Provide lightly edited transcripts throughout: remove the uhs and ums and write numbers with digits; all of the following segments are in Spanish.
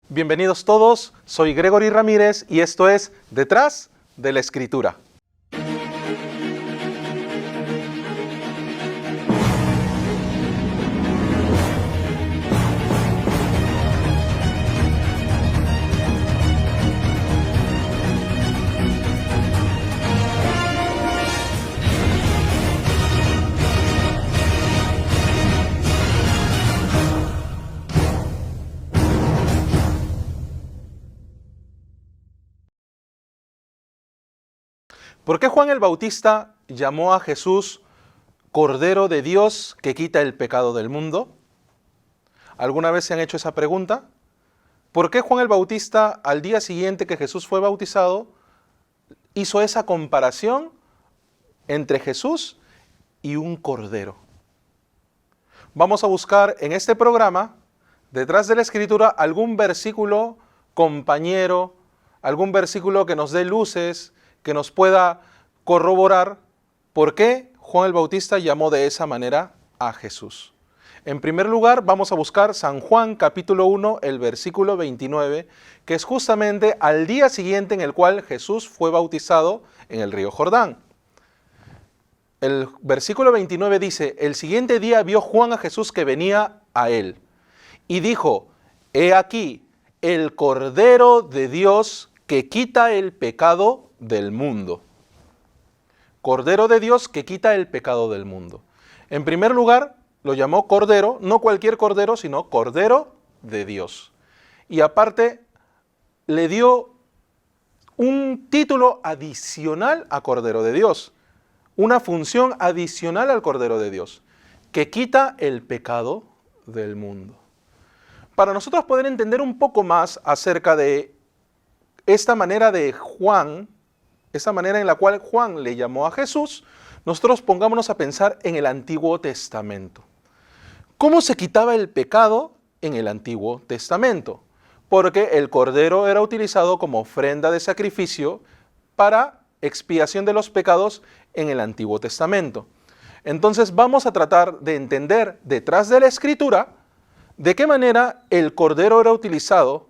Bienvenidos todos, soy Gregory Ramírez y esto es Detrás de la Escritura. ¿Por qué Juan el Bautista llamó a Jesús Cordero de Dios que quita el pecado del mundo? ¿Alguna vez se han hecho esa pregunta? ¿Por qué Juan el Bautista, al día siguiente que Jesús fue bautizado, hizo esa comparación entre Jesús y un cordero? Vamos a buscar en este programa, detrás de la Escritura, algún versículo compañero, algún versículo que nos dé luces, que nos pueda corroborar por qué Juan el Bautista llamó de esa manera a Jesús. En primer lugar, vamos a buscar San Juan capítulo 1, el versículo 29, que es justamente al día siguiente en el cual Jesús fue bautizado en el río Jordán. El versículo 29 dice: el siguiente día vio Juan a Jesús que venía a él, y dijo: he aquí, el Cordero de Dios que quita el pecado del mundo. Cordero de Dios que quita el pecado del mundo. En primer lugar, lo llamó Cordero, no cualquier Cordero, sino Cordero de Dios. Y aparte, le dio un título adicional a Cordero de Dios, una función adicional al Cordero de Dios, que quita el pecado del mundo. Para nosotros poder entender un poco más acerca de esta manera de Juan, esta manera en la cual Juan le llamó a Jesús, nosotros pongámonos a pensar en el Antiguo Testamento. ¿Cómo se quitaba el pecado en el Antiguo Testamento? Porque el cordero era utilizado como ofrenda de sacrificio para expiación de los pecados en el Antiguo Testamento. Entonces vamos a tratar de entender detrás de la Escritura de qué manera el cordero era utilizado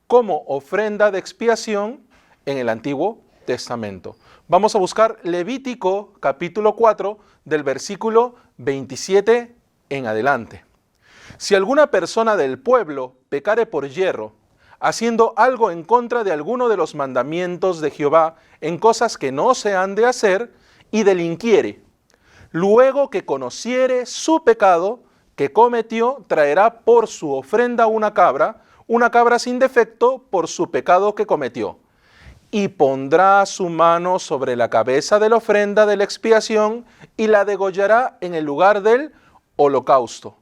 como ofrenda de expiación en el Antiguo Testamento. Vamos a buscar Levítico capítulo 4 del versículo 27 en adelante. Si alguna persona del pueblo pecare por yerro, haciendo algo en contra de alguno de los mandamientos de Jehová, en cosas que no se han de hacer, y delinquiere, luego que conociere su pecado que cometió, traerá por su ofrenda una cabra sin defecto por su pecado que cometió, y pondrá su mano sobre la cabeza de la ofrenda de la expiación y la degollará en el lugar del holocausto.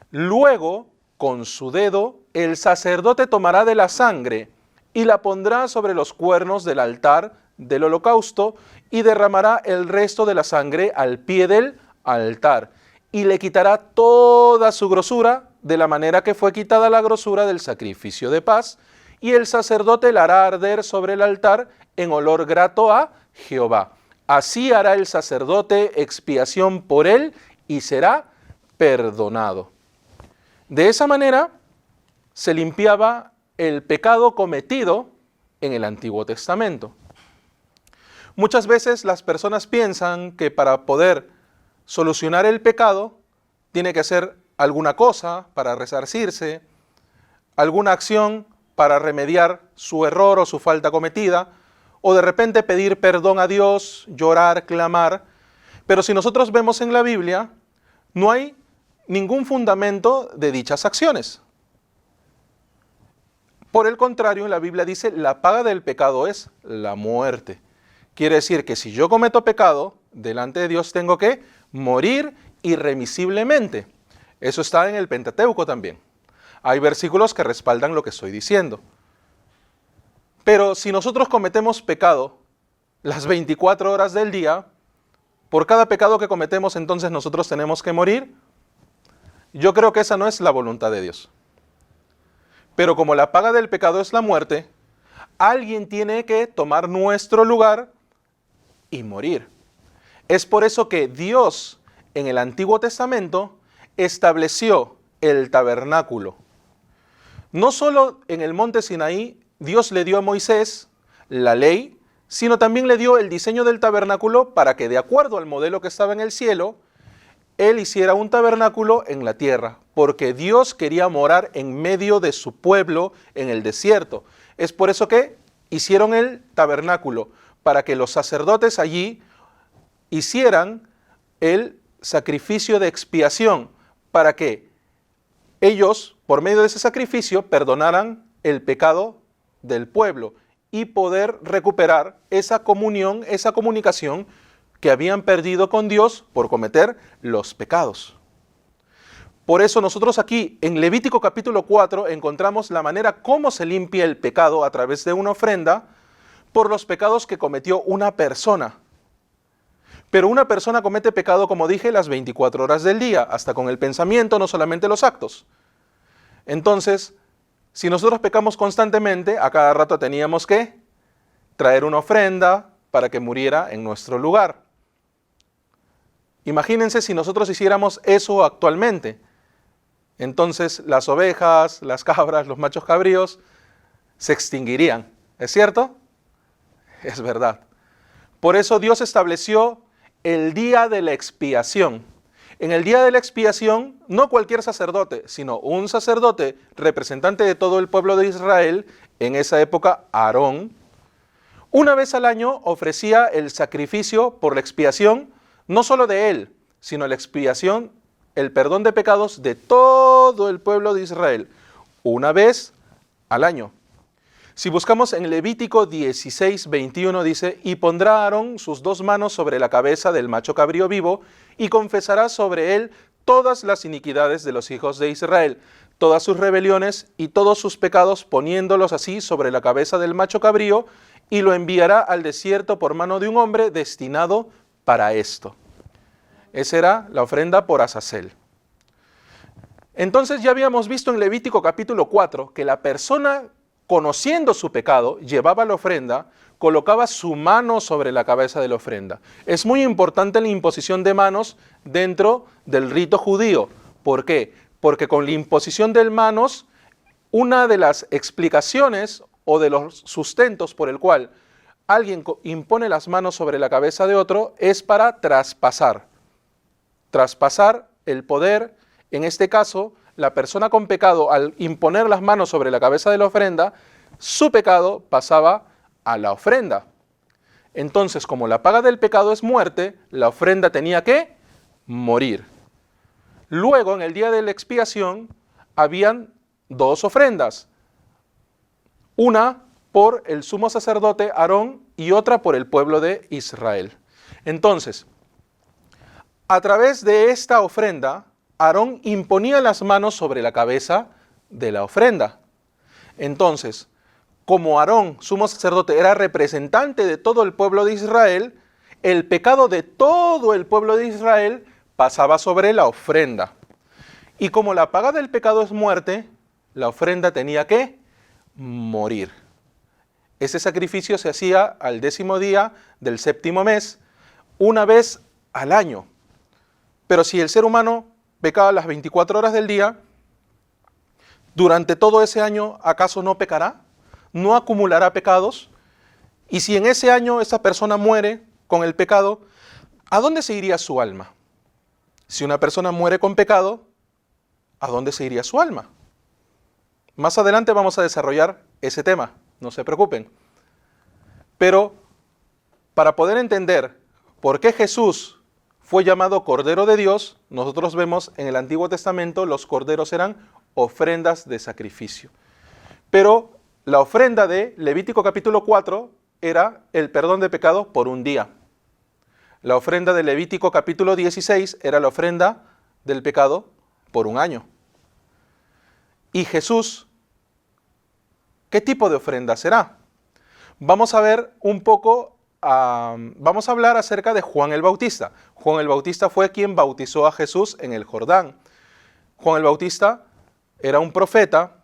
Luego, con su dedo, el sacerdote tomará de la sangre y la pondrá sobre los cuernos del altar del holocausto y derramará el resto de la sangre al pie del altar y le quitará toda su grosura de la manera que fue quitada la grosura del sacrificio de paz, y el sacerdote la hará arder sobre el altar en olor grato a Jehová. Así hará el sacerdote expiación por él y será perdonado. De esa manera se limpiaba el pecado cometido en el Antiguo Testamento. Muchas veces las personas piensan que para poder solucionar el pecado tiene que hacer alguna cosa para resarcirse, alguna acción para remediar su error o su falta cometida, o de repente pedir perdón a Dios, llorar, clamar. Pero si nosotros vemos en la Biblia, no hay ningún fundamento de dichas acciones. Por el contrario, en la Biblia dice, la paga del pecado es la muerte. Quiere decir que si yo cometo pecado, delante de Dios tengo que morir irremisiblemente. Eso está en el Pentateuco también. Hay versículos que respaldan lo que estoy diciendo. Pero si nosotros cometemos pecado las 24 horas del día, por cada pecado que cometemos entonces nosotros tenemos que morir. Yo creo que esa no es la voluntad de Dios. Pero como la paga del pecado es la muerte, alguien tiene que tomar nuestro lugar y morir. Es por eso que Dios en el Antiguo Testamento estableció el tabernáculo. No solo en el monte Sinaí Dios le dio a Moisés la ley, sino también le dio el diseño del tabernáculo para que, de acuerdo al modelo que estaba en el cielo, él hiciera un tabernáculo en la tierra, porque Dios quería morar en medio de su pueblo en el desierto. Es por eso que hicieron el tabernáculo, para que los sacerdotes allí hicieran el sacrificio de expiación, para que ellos, por medio de ese sacrificio, perdonaran el pecado del pueblo y poder recuperar esa comunión, esa comunicación que habían perdido con Dios por cometer los pecados. Por eso nosotros aquí en Levítico capítulo 4 encontramos la manera cómo se limpia el pecado a través de una ofrenda por los pecados que cometió una persona. Pero una persona comete pecado, como dije, las 24 horas del día, hasta con el pensamiento, no solamente los actos. Entonces, si nosotros pecamos constantemente, a cada rato teníamos que traer una ofrenda para que muriera en nuestro lugar. Imagínense si nosotros hiciéramos eso actualmente. Entonces las ovejas, las cabras, los machos cabríos se extinguirían. ¿Es cierto? Es verdad. Por eso Dios estableció el día de la expiación. En el día de la expiación, no cualquier sacerdote, sino un sacerdote representante de todo el pueblo de Israel, en esa época Aarón, una vez al año ofrecía el sacrificio por la expiación, no solo de él, sino la expiación, el perdón de pecados de todo el pueblo de Israel, una vez al año. Si buscamos en Levítico 16:21 dice, y pondrá Aarón sus 2 manos sobre la cabeza del macho cabrío vivo, y confesará sobre él todas las iniquidades de los hijos de Israel, todas sus rebeliones y todos sus pecados, poniéndolos así sobre la cabeza del macho cabrío, y lo enviará al desierto por mano de un hombre destinado para esto. Esa era la ofrenda por Azazel. Entonces ya habíamos visto en Levítico capítulo 4 que la persona, conociendo su pecado, llevaba la ofrenda, colocaba su mano sobre la cabeza de la ofrenda. Es muy importante la imposición de manos dentro del rito judío. ¿Por qué? Porque con la imposición de manos, una de las explicaciones o de los sustentos por el cual alguien impone las manos sobre la cabeza de otro es para traspasar el poder. En este caso, la persona con pecado, al imponer las manos sobre la cabeza de la ofrenda, su pecado pasaba a la ofrenda. Entonces, como la paga del pecado es muerte, la ofrenda tenía que morir. Luego, en el día de la expiación, habían 2 ofrendas. Una por el sumo sacerdote Aarón y otra por el pueblo de Israel. Entonces, a través de esta ofrenda, Aarón imponía las manos sobre la cabeza de la ofrenda. Entonces, como Aarón, sumo sacerdote, era representante de todo el pueblo de Israel, el pecado de todo el pueblo de Israel pasaba sobre la ofrenda. Y como la paga del pecado es muerte, la ofrenda tenía que morir. Ese sacrificio se hacía al 10º día del 7º mes, una vez al año. Pero si el ser humano pecaba las 24 horas del día, durante todo ese año, ¿acaso no pecará? ¿No acumulará pecados? Y si en ese año esa persona muere con el pecado, ¿a dónde se iría su alma? Si una persona muere con pecado, ¿a dónde se iría su alma? Más adelante vamos a desarrollar ese tema, no se preocupen. Pero para poder entender por qué Jesús fue llamado Cordero de Dios, nosotros vemos en el Antiguo Testamento los corderos eran ofrendas de sacrificio. Pero la ofrenda de Levítico capítulo 4 era el perdón de pecado por un día. La ofrenda de Levítico capítulo 16 era la ofrenda del pecado por un año. Y Jesús, ¿qué tipo de ofrenda será? Vamos a ver un poco, vamos a hablar acerca de Juan el Bautista. Juan el Bautista fue quien bautizó a Jesús en el Jordán. Juan el Bautista era un profeta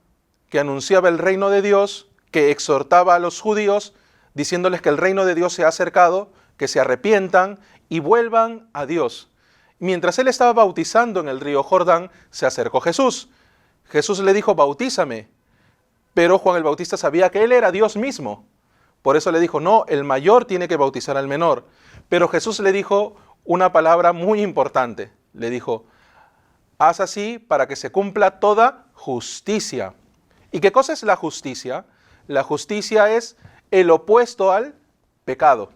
que anunciaba el reino de Dios, que exhortaba a los judíos, diciéndoles que el reino de Dios se ha acercado, que se arrepientan y vuelvan a Dios. Mientras él estaba bautizando en el río Jordán, se acercó Jesús. Jesús le dijo, bautízame. pero Juan el Bautista sabía que él era Dios mismo. Por eso le dijo, no, el mayor tiene que bautizar al menor. Pero Jesús le dijo una palabra muy importante. Le dijo, haz así para que se cumpla toda justicia. ¿Y qué cosa es la justicia? La justicia es el opuesto al pecado.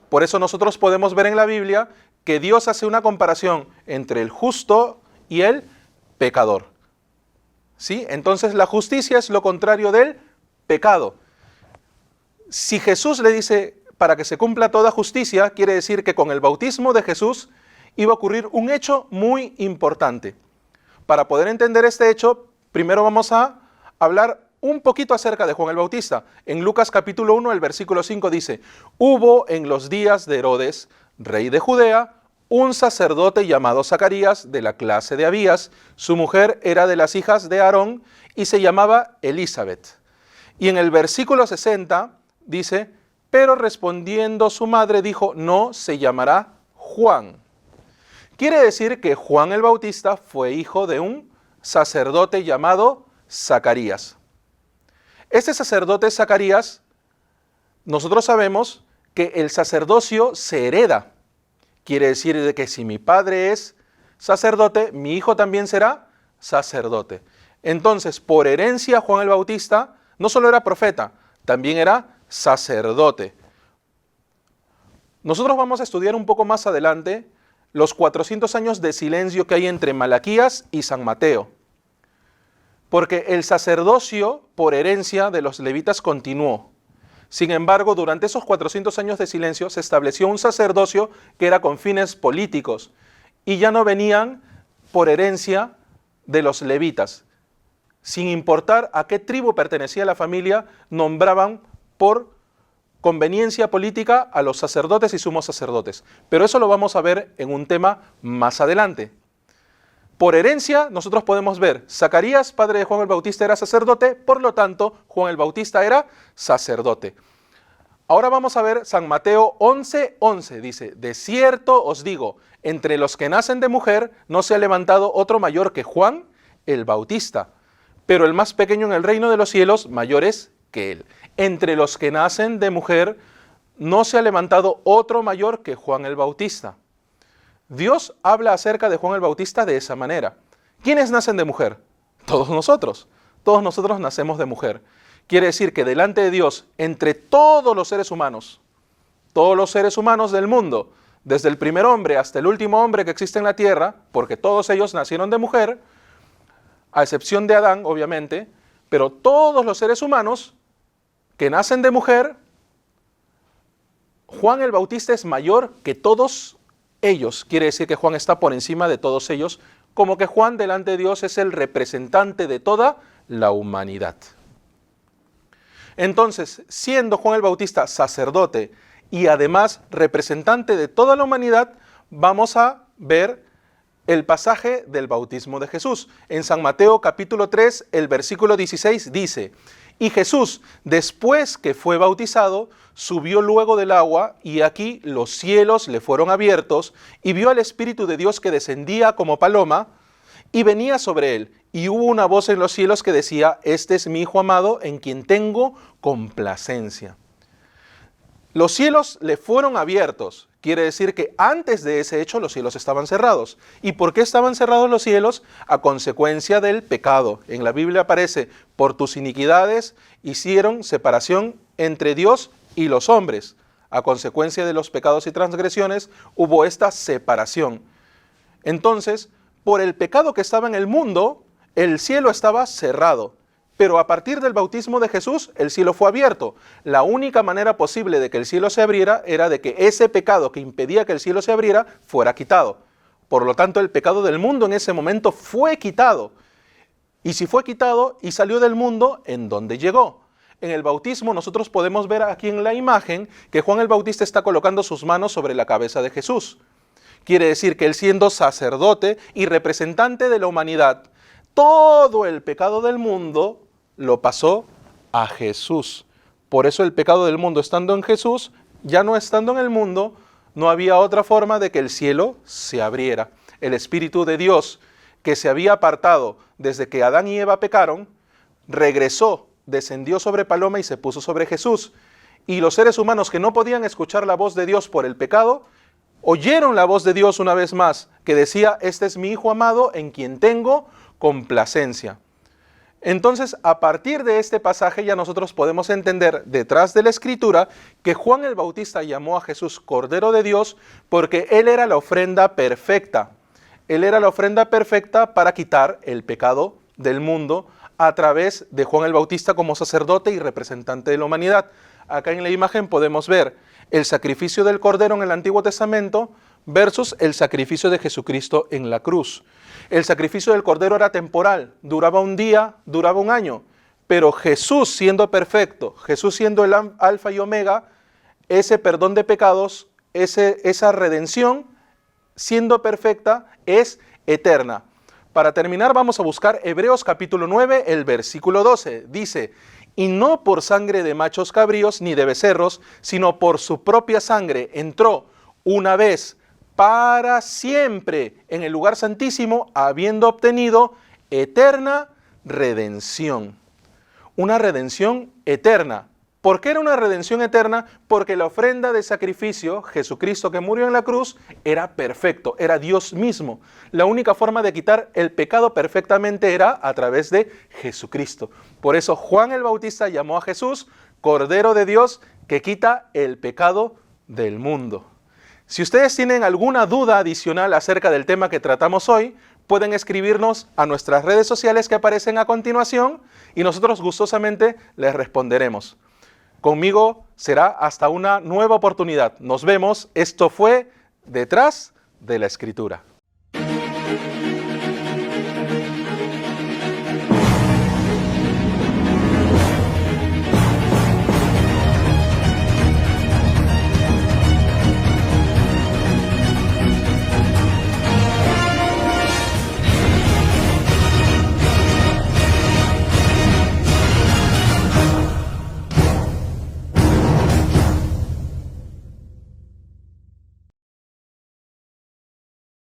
Por eso nosotros podemos ver en la Biblia que Dios hace una comparación entre el justo y el pecador. ¿Sí? Entonces la justicia es lo contrario del pecado. Si Jesús le dice para que se cumpla toda justicia, quiere decir que con el bautismo de Jesús iba a ocurrir un hecho muy importante. Para poder entender este hecho, primero vamos a hablar un poquito acerca de Juan el Bautista. En Lucas capítulo 1, el versículo 5 dice, hubo en los días de Herodes, rey de Judea, un sacerdote llamado Zacarías, de la clase de Abías. Su mujer era de las hijas de Aarón y se llamaba Elizabeth. Y en el versículo 60 dice, pero respondiendo su madre dijo, no, se llamará Juan. Quiere decir que Juan el Bautista fue hijo de un sacerdote llamado Zacarías. Este sacerdote Zacarías, nosotros sabemos que el sacerdocio se hereda. Quiere decir de que si mi padre es sacerdote, mi hijo también será sacerdote. Entonces, por herencia, Juan el Bautista no solo era profeta, también era sacerdote. Nosotros vamos a estudiar un poco más adelante los 400 años de silencio que hay entre Malaquías y San Mateo. Porque el sacerdocio por herencia de los levitas continuó. Sin embargo, durante esos 400 años de silencio se estableció un sacerdocio que era con fines políticos y ya no venían por herencia de los levitas. Sin importar a qué tribu pertenecía la familia, nombraban por conveniencia política a los sacerdotes y sumos sacerdotes. Pero eso lo vamos a ver en un tema más adelante. Por herencia, nosotros podemos ver, Zacarías, padre de Juan el Bautista, era sacerdote, por lo tanto, Juan el Bautista era sacerdote. Ahora vamos a ver San Mateo 11:11, dice, de cierto os digo, entre los que nacen de mujer no se ha levantado otro mayor que Juan el Bautista, pero el más pequeño en el reino de los cielos mayor es que él. Entre los que nacen de mujer no se ha levantado otro mayor que Juan el Bautista. Dios habla acerca de Juan el Bautista de esa manera. ¿Quiénes nacen de mujer? Todos nosotros nacemos de mujer. Quiere decir que delante de Dios, entre todos los seres humanos del mundo, desde el primer hombre hasta el último hombre que existe en la tierra, porque todos ellos nacieron de mujer, a excepción de Adán, obviamente, pero todos los seres humanos que nacen de mujer, Juan el Bautista es mayor que todos ellos. Quiere decir que Juan está por encima de todos ellos, como que Juan delante de Dios es el representante de toda la humanidad. Entonces, siendo Juan el Bautista sacerdote y además representante de toda la humanidad, vamos a ver el pasaje del bautismo de Jesús. En San Mateo capítulo 3, el versículo 16 dice, y Jesús, después que fue bautizado, subió luego del agua, y aquí los cielos le fueron abiertos, y vio al Espíritu de Dios que descendía como paloma, y venía sobre él. Y hubo una voz en los cielos que decía, este es mi Hijo amado, en quien tengo complacencia. Los cielos le fueron abiertos. Quiere decir que antes de ese hecho los cielos estaban cerrados. ¿Y por qué estaban cerrados los cielos? A consecuencia del pecado. En la Biblia aparece, por tus iniquidades hicieron separación entre Dios y los hombres. A consecuencia de los pecados y transgresiones hubo esta separación. Entonces, por el pecado que estaba en el mundo, el cielo estaba cerrado. Pero a partir del bautismo de Jesús, el cielo fue abierto. La única manera posible de que el cielo se abriera era de que ese pecado que impedía que el cielo se abriera fuera quitado. Por lo tanto, el pecado del mundo en ese momento fue quitado. Y si fue quitado y salió del mundo, ¿en dónde llegó? En el bautismo nosotros podemos ver aquí en la imagen que Juan el Bautista está colocando sus manos sobre la cabeza de Jesús. Quiere decir que él, siendo sacerdote y representante de la humanidad, todo el pecado del mundo lo pasó a Jesús. Por eso el pecado del mundo estando en Jesús, ya no estando en el mundo, no había otra forma de que el cielo se abriera. El Espíritu de Dios, que se había apartado desde que Adán y Eva pecaron, regresó, descendió sobre paloma y se puso sobre Jesús. Y los seres humanos que no podían escuchar la voz de Dios por el pecado, oyeron la voz de Dios una vez más, que decía, este es mi Hijo amado en quien tengo complacencia. Entonces, a partir de este pasaje ya nosotros podemos entender detrás de la Escritura que Juan el Bautista llamó a Jesús Cordero de Dios porque Él era la ofrenda perfecta. Él era la ofrenda perfecta para quitar el pecado del mundo a través de Juan el Bautista como sacerdote y representante de la humanidad. Acá en la imagen podemos ver el sacrificio del Cordero en el Antiguo Testamento versus el sacrificio de Jesucristo en la cruz. El sacrificio del Cordero era temporal, duraba un día, duraba un año, pero Jesús siendo perfecto, Jesús siendo el alfa y omega, ese perdón de pecados, esa redención, siendo perfecta, es eterna. Para terminar vamos a buscar Hebreos capítulo 9, el versículo 12. Dice, y no por sangre de machos cabríos ni de becerros, sino por su propia sangre entró una vez para siempre en el lugar santísimo, habiendo obtenido eterna redención. Una redención eterna. ¿Por qué era una redención eterna? Porque la ofrenda de sacrificio, Jesucristo que murió en la cruz, era perfecto, era Dios mismo. La única forma de quitar el pecado perfectamente era a través de Jesucristo. Por eso Juan el Bautista llamó a Jesús Cordero de Dios que quita el pecado del mundo. Si ustedes tienen alguna duda adicional acerca del tema que tratamos hoy, pueden escribirnos a nuestras redes sociales que aparecen a continuación y nosotros gustosamente les responderemos. Conmigo será hasta una nueva oportunidad. Nos vemos. Esto fue Detrás de la Escritura.